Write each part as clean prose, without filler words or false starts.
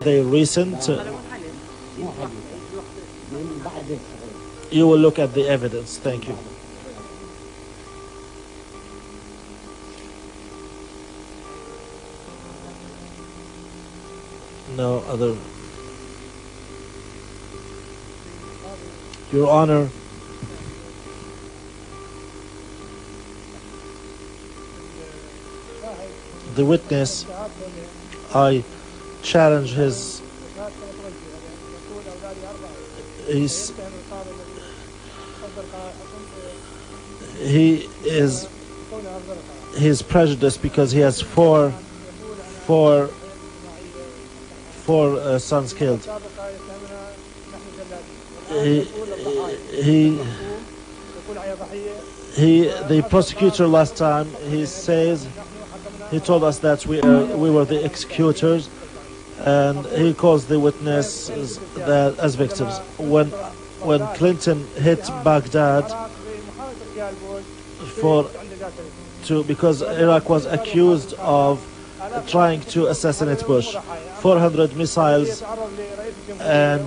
the recent, you will look at the evidence. Thank you. No other. Your Honor, the witness, I challenge his he's prejudiced because he has four sons killed. The prosecutor last time, he told us that we were the executors, and he calls the witnesses as victims. When Clinton hit Baghdad because Iraq was accused of trying to assassinate Bush, 400 missiles, and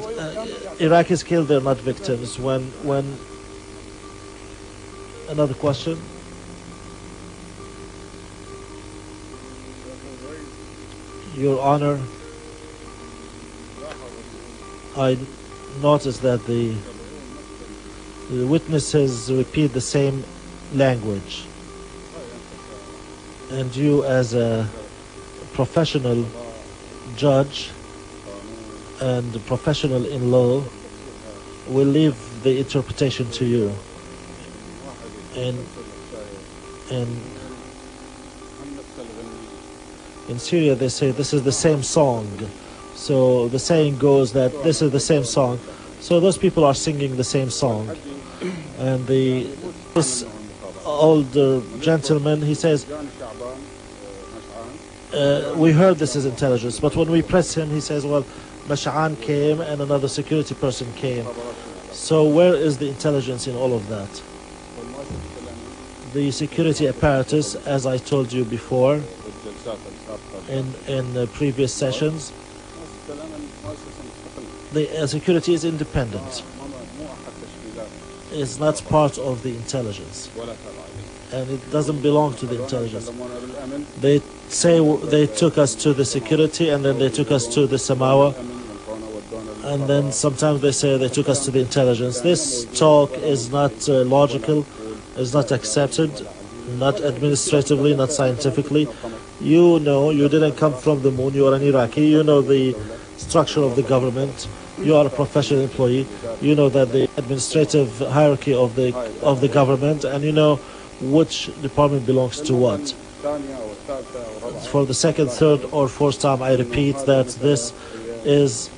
Iraqis killed, they're not victims. When another question? Your Honor, I noticed that the witnesses repeat the same language, and you as a professional judge and professional in law will leave the interpretation to you. In Syria they say this is the same song, so the saying goes that this is the same song, so those people are singing the same song. And this older gentleman, he says, we heard this is intelligence, but when we press him, he says, well, Mash'an came and another security person came. So where is the intelligence in all of that? The security apparatus, as I told you before in previous sessions, the security is independent. It's not part of the intelligence, and it doesn't belong to the intelligence. They say they took us to the security, and then they took us to the Samawa, and then sometimes they say they took us to the intelligence. This talk is not logical, is not accepted, not administratively, not scientifically. You know, you didn't come from the moon, you are an Iraqi, you know the structure of the government, you are a professional employee, you know that the administrative hierarchy of the government, and you know which department belongs to what. For the second, third or fourth time I repeat that this is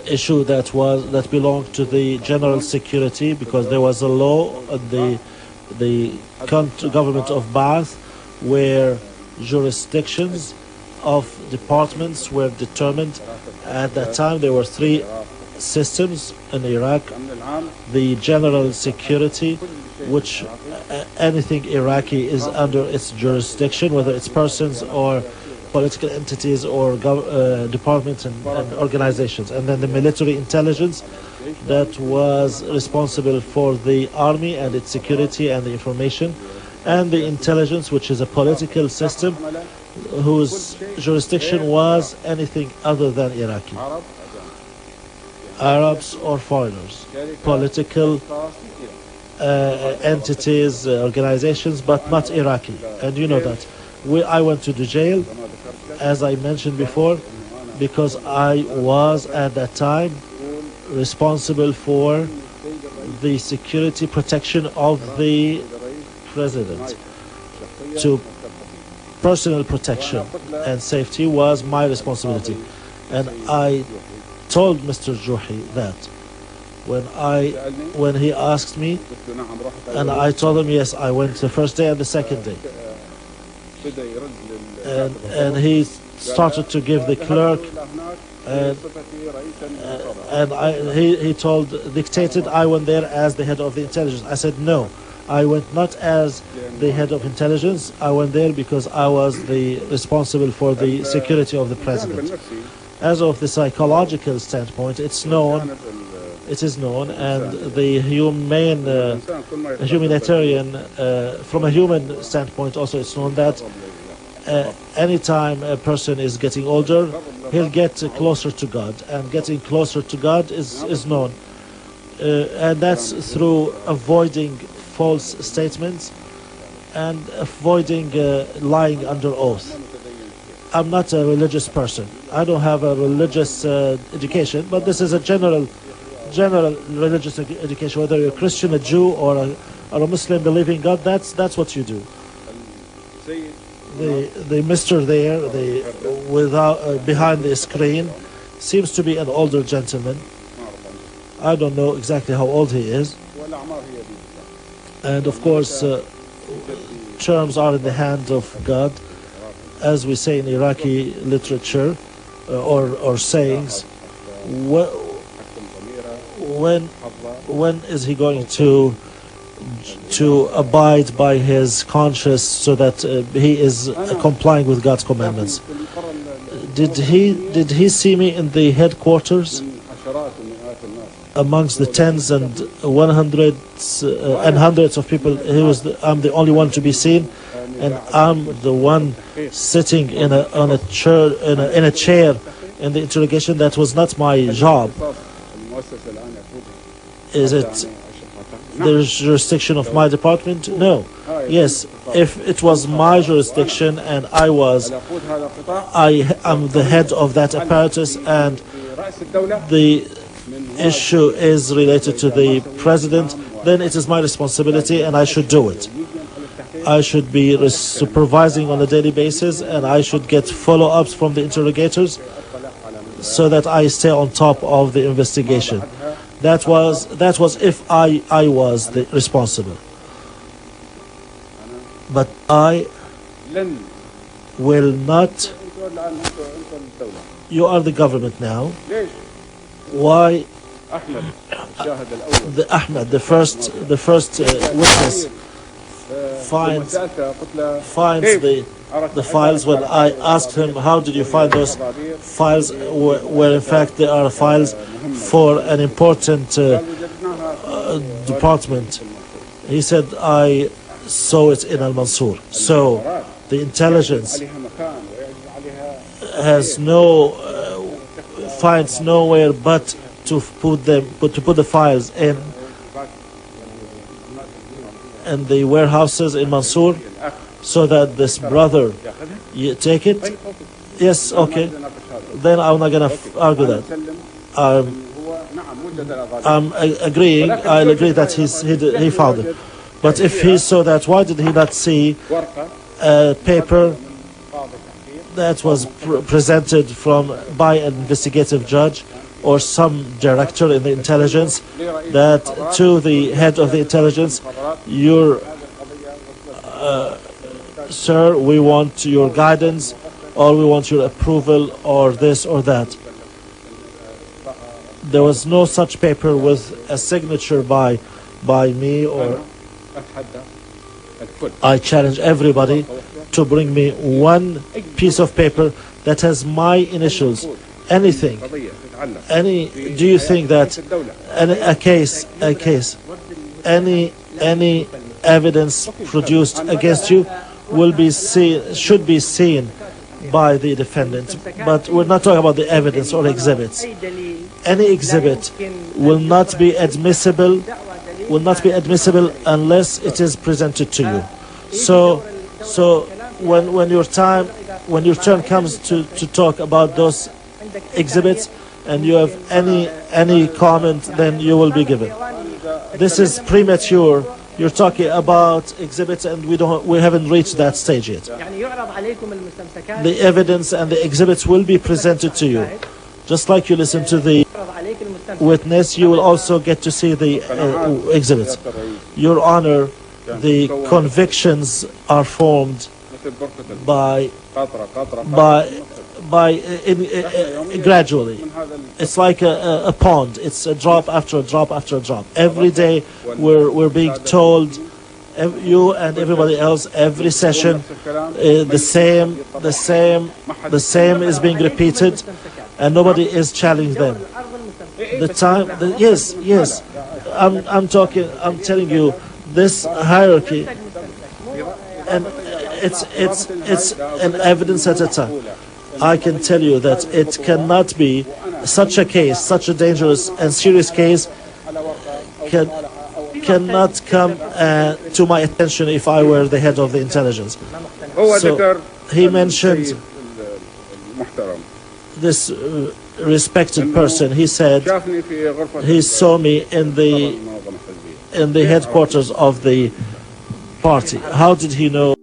issue that belonged to the general security, because there was a law in the government of Ba'ath where jurisdictions of departments were determined. At that time there were three systems in Iraq: the general security, which anything Iraqi is under its jurisdiction, whether it's persons or political entities or departments and organizations, and then the military intelligence that was responsible for the army and its security and the information, and the intelligence, which is a political system whose jurisdiction was anything other than Iraqi. Arabs or foreigners, political entities, organizations, but not Iraqi. And you know that. I went to the jail, as I mentioned before, because I was at that time responsible for the security protection of the president. To personal protection and safety was my responsibility. And I told Mr. Juhi that when he asked me, and I told him yes, I went the first day and the second day, and he started to give the clerk, and he dictated I went there as the head of the intelligence. I said no, I went not as the head of intelligence. I went there because I was the responsible for the security of the president. As of the psychological standpoint, it's known. It is known, and the humanitarian, from a human standpoint, also it's known that anytime a person is getting older, he'll get closer to God, and getting closer to God is known, and that's through avoiding false statements and avoiding lying under oath. I'm not a religious person. I don't have a religious education, but this is a general religious education. Whether you're a Christian, a Jew, or a Muslim believing God, that's what you do. The Mr. there, behind the screen, seems to be an older gentleman. I don't know exactly how old he is. And of course, terms are in the hand of God, as we say in Iraqi literature or sayings. When is he going to abide by his conscience so that he is complying with God's commandments? Did he see me in the headquarters amongst the tens and 100s and hundreds of people? I'm the only one to be seen, and I'm the one sitting in a chair in the interrogation. That was not my job. Is it the jurisdiction of my department? No. Yes, if it was my jurisdiction and I am the head of that apparatus, and the issue is related to the president, then it is my responsibility and I should do it. I should be supervising on a daily basis, and I should get follow-ups from the interrogators so that I stay on top of the investigation. That was if I was the responsible. But I will not. You are the government now. Why? The first witness finds the files. When I asked him, how did you find those files, where in fact there are files for an important department, he said, I saw it in Al-Mansur. So the intelligence finds nowhere but to put the files in the warehouses in Mansour, so that this brother, you take it. Yes, okay. Then I'm not gonna argue that. I'm agreeing. I'll agree that he found it. But if he saw that, why did he not see a paper that was presented by an investigative judge or some director in the intelligence, that to the head of the intelligence, sir, we want your guidance, or we want your approval, or this or that. There was no such paper with a signature by me, or I challenge everybody to bring me one piece of paper that has my initials. Anything. Do you think that any evidence produced against you should be seen by the defendant? But we're not talking about the evidence or exhibits. Any exhibit will not be admissible unless it is presented to you. So when your turn comes to talk about those exhibits, and you have any comment, then you will be given. This is premature. You're talking about exhibits, and we haven't reached that stage yet. The evidence and the exhibits will be presented to you. Just like you listen to the witness, you will also get to see the exhibits. Your Honor, the convictions are formed gradually. It's like a pond. It's a drop after a drop after a drop. Every day we're being told You and everybody else, every session, the same is being repeated, and nobody is challenging them. Yes. I'm telling you, this hierarchy, and it's an evidence at a time. I can tell you that it cannot be such a case, such a dangerous and serious case cannot come to my attention if I were the head of the intelligence. So he mentioned this respected person. He said he saw me in the headquarters of the party. How did he know?